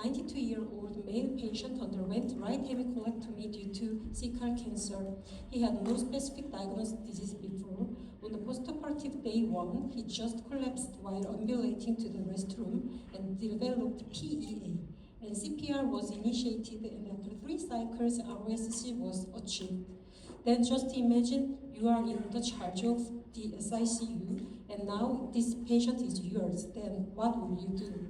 92-year-old male patient underwent right hemicolectomy due to cecal cancer. He had no specific diagnosed disease before. On the postoperative day 1, he just collapsed while ambulating to the restroom and developed PEA. And CPR was initiated, and after 3 cycles, ROSC was achieved. Then just imagine you are in the charge of the SICU, and now this patient is yours. Then what will you do?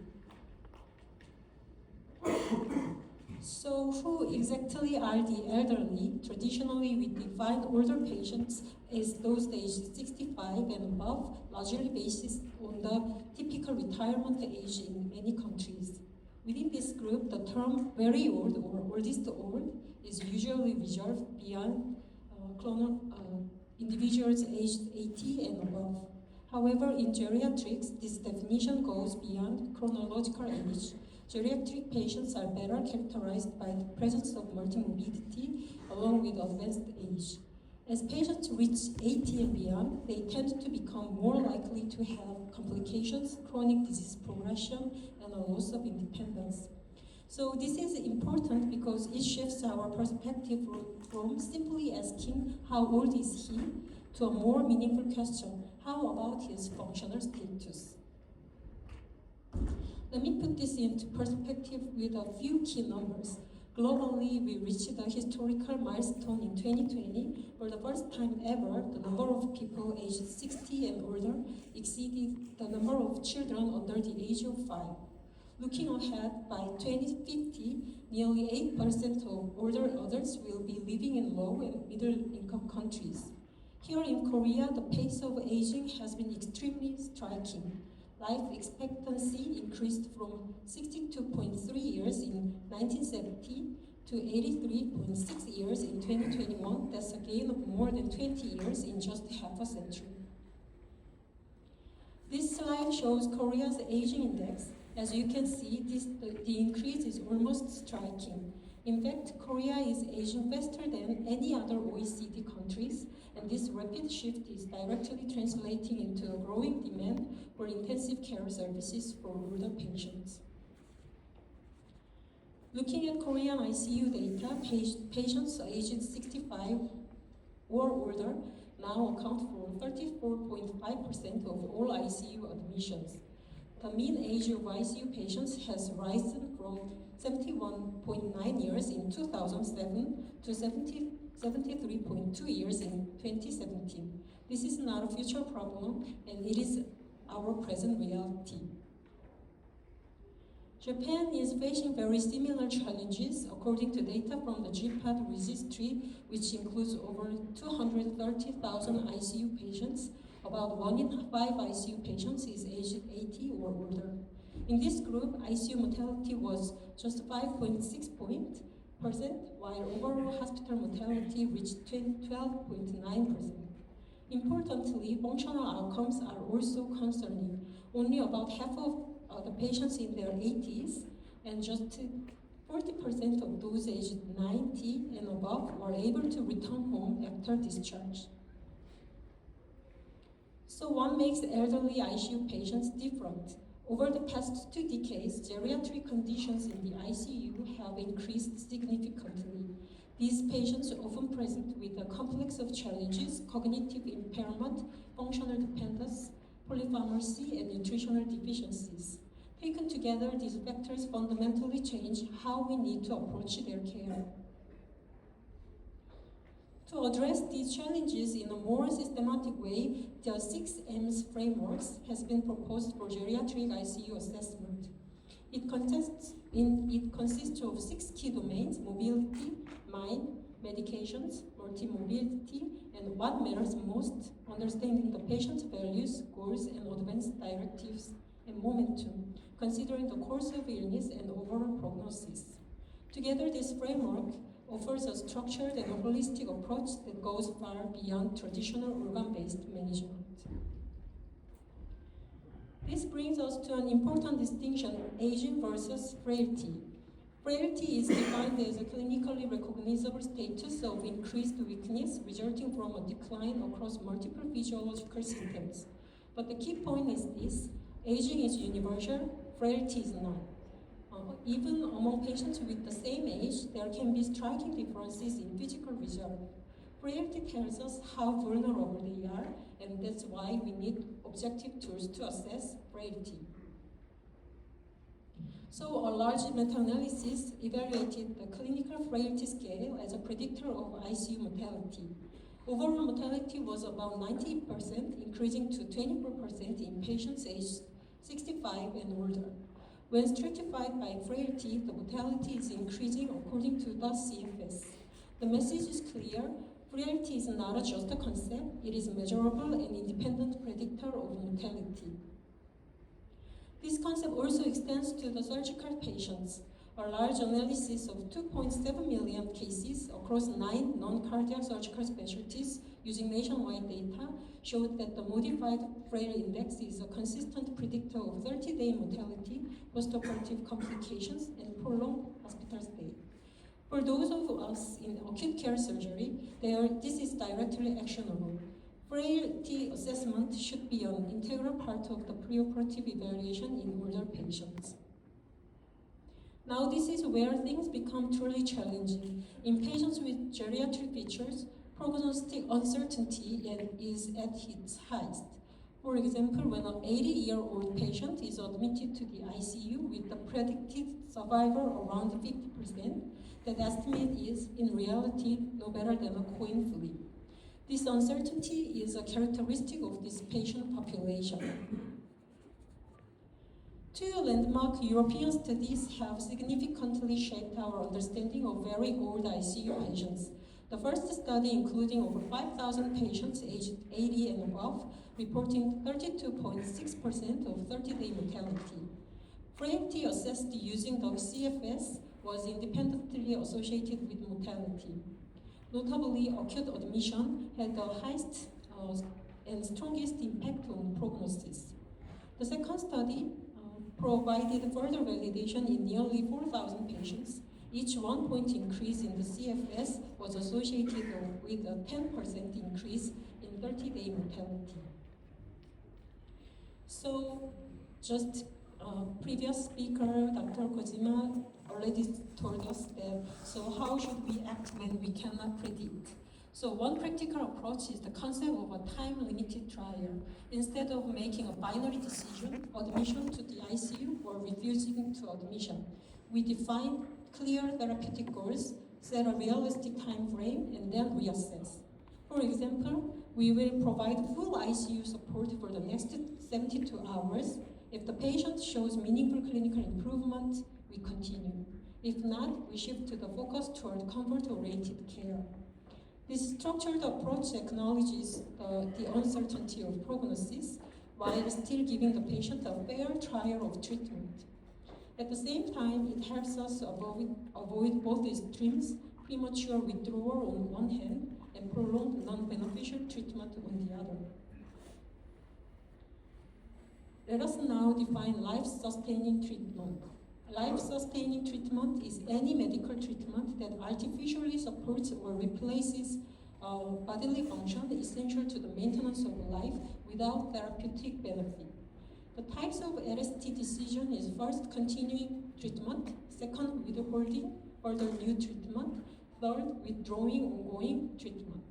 So who exactly are the elderly? Traditionally, we define older patients as those aged 65 and above, largely based on the typical retirement age in many countries. Within this group, the term very old or oldest old is usually reserved beyond individuals aged 80 and above. However, in geriatrics, this definition goes beyond chronological age. Geriatric patients are better characterized by the presence of multimorbidity along with advanced age. As patients reach 80 and beyond, they tend to become more likely to have complications, chronic disease progression, and a loss of independence. So this is important because it shifts our perspective from simply asking how old is he to a more meaningful question, how about his functional status? Let me put this into perspective with a few key numbers. Globally, we reached a historical milestone in 2020. For the first time ever, the number of people aged 60 and older exceeded the number of children under the age of 5. Looking ahead, by 2050, nearly 8% of older adults will be living in low and middle-income countries. Here in Korea, the pace of aging has been extremely striking. Life expectancy increased from 62.3 years in 1970 to 83.6 years in 2021. That's a gain of more than 20 years in just half a century. This slide shows Korea's aging index. As you can see, the increase is almost striking. In fact, Korea is aging faster than any other OECD countries, and this rapid shift is directly translating into a growing demand for intensive care services for older patients. Looking at Korean ICU data, patients aged 65 or older now account for 34.5% of all ICU admissions. The mean age of ICU patients has risen from 71.9 years in 2007 to 73.2 years in 2017. This is not a future problem, and it is our present reality. Japan is facing very similar challenges according to data from the GPAD registry, which includes over 230,000 ICU patients. About 1 in 5 ICU patients is aged 80 or older. In this group, ICU mortality was just 5.6%, while overall hospital mortality reached 12.9%. Importantly, functional outcomes are also concerning. Only about half of the patients in their 80s and just 40% of those aged 90 and above were able to return home after discharge. So what makes elderly ICU patients different? Over the past 2 decades, geriatric conditions in the ICU have increased significantly. These patients often present with a complex of challenges: cognitive impairment, functional dependence, polypharmacy, and nutritional deficiencies. Taken together, these factors fundamentally change how we need to approach their care. To address these challenges in a more systematic way, the 6M's framework has been proposed for geriatric ICU assessment. It consists of 6 key domains: mobility, mind, medications, multimorbidity, and what matters most, understanding the patient's values, goals, and advanced directives, and momentum, considering the course of illness and overall prognosis. Together, this framework offers a structured and a holistic approach that goes far beyond traditional organ-based management. This brings us to an important distinction: aging versus frailty. Frailty is defined as a clinically recognizable status of increased weakness resulting from a decline across multiple physiological symptoms. But the key point is this: aging is universal, frailty is not. Even among patients with the same age, there can be striking differences in physical result. Frailty tells us how vulnerable they are, and that's why we need objective tools to assess frailty. So a large meta-analysis evaluated the clinical frailty scale as a predictor of ICU mortality. Overall mortality was about 90%, increasing to 24% in patients aged 65 and older. When stratified by frailty, the mortality is increasing according to the CFS. The message is clear. Frailty is not just a concept, it is a measurable and independent predictor of mortality. This concept also extends to the surgical patients. A large analysis of 2.7 million cases across 9 non-cardiac surgical specialties using nationwide data showed that the modified Frail Index is a consistent predictor of 30-day mortality, postoperative complications, and prolonged hospital stay. For those of us in acute care surgery, this is directly actionable. Frailty assessment should be an integral part of the preoperative evaluation in older patients. Now this is where things become truly challenging. In patients with geriatric features, prognostic uncertainty is at its highest. For example, when an 80-year-old patient is admitted to the ICU with the predicted survival around 50%, that estimate is, in reality, no better than a coin flip. This uncertainty is a characteristic of this patient population. Two landmark European studies have significantly shaped our understanding of very old ICU patients. The first study, including over 5,000 patients aged 80 and above, reporting 32.6% of 30-day mortality. Frailty assessed using the CFS was independently associated with mortality. Notably, acute admission had the highest and strongest impact on prognosis. The second study provided further validation in nearly 4,000 patients. Each 1 point increase in the CFS was associated with a 10% increase in 30-day mortality. So, just previous speaker, Dr. Kojima, already told us that, so how should we act when we cannot predict? So one practical approach is the concept of a time-limited trial. Instead of making a binary decision, admission to the ICU or refusing to admission, we define clear therapeutic goals, set a realistic time frame, and then reassess. For example, we will provide full ICU support for the next 72 hours. If the patient shows meaningful clinical improvement, we continue. If not, we shift to the focus toward comfort-oriented care. This structured approach acknowledges the uncertainty of prognosis while still giving the patient a fair trial of treatment. At the same time, it helps us avoid both extremes, premature withdrawal on one hand and prolonged non-beneficial treatment on the other. Let us now define life-sustaining treatment. Life-sustaining treatment is any medical treatment that artificially supports or replaces bodily function essential to the maintenance of life without therapeutic benefit. The types of LST decision is first, continuing treatment, second, withholding further new treatment, third, withdrawing ongoing treatment.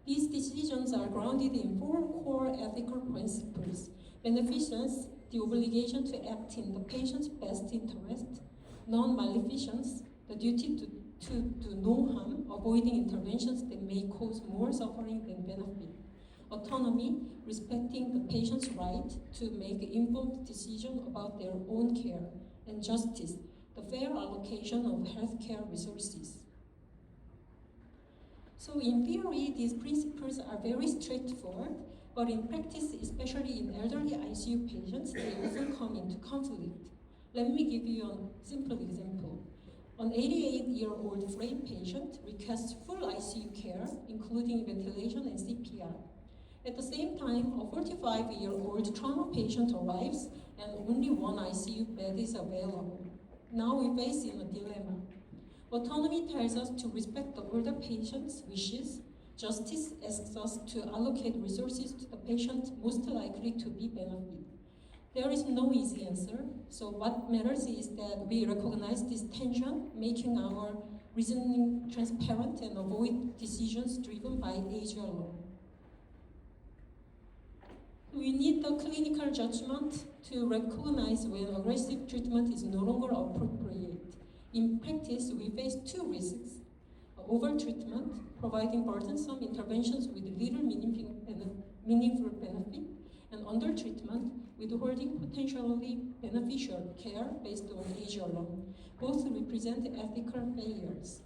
These decisions are grounded in 4 core ethical principles: beneficence, the obligation to act in the patient's best interest; non-maleficence, the duty to do no harm, avoiding interventions that may cause more suffering than benefit; autonomy, respecting the patient's right to make informed decisions about their own care; and justice, the fair allocation of healthcare resources. So in theory, these principles are very straightforward, but in practice, especially in elderly ICU patients, they often come into conflict. Let me give you a simple example. An 88-year-old frail patient requests full ICU care, including ventilation and CPR. At the same time, a 45-year-old trauma patient arrives and only one ICU bed is available. Now we face in a dilemma. Autonomy tells us to respect the older patient's wishes. Justice asks us to allocate resources to the patient most likely to be benefited. There is no easy answer. So what matters is that we recognize this tension, making our reasoning transparent and avoid decisions driven by age alone. We need the clinical judgment to recognize when aggressive treatment is no longer appropriate. In practice, we face two risks. Over-treatment, providing burdensome interventions with little meaningful benefit, and under-treatment, withholding potentially beneficial care based on age alone. Both represent ethical failures.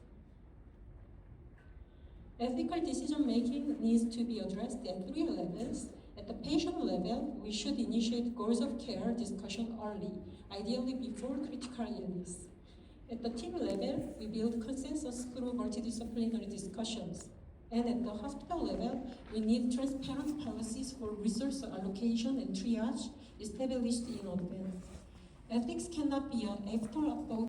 Ethical decision-making needs to be addressed at three levels. At the patient level, we should initiate goals of care discussion early, ideally before critical illness. At the team level, we build consensus through multidisciplinary discussions. And at the hospital level, we need transparent policies for resource allocation and triage established in advance. Ethics cannot be an afterthought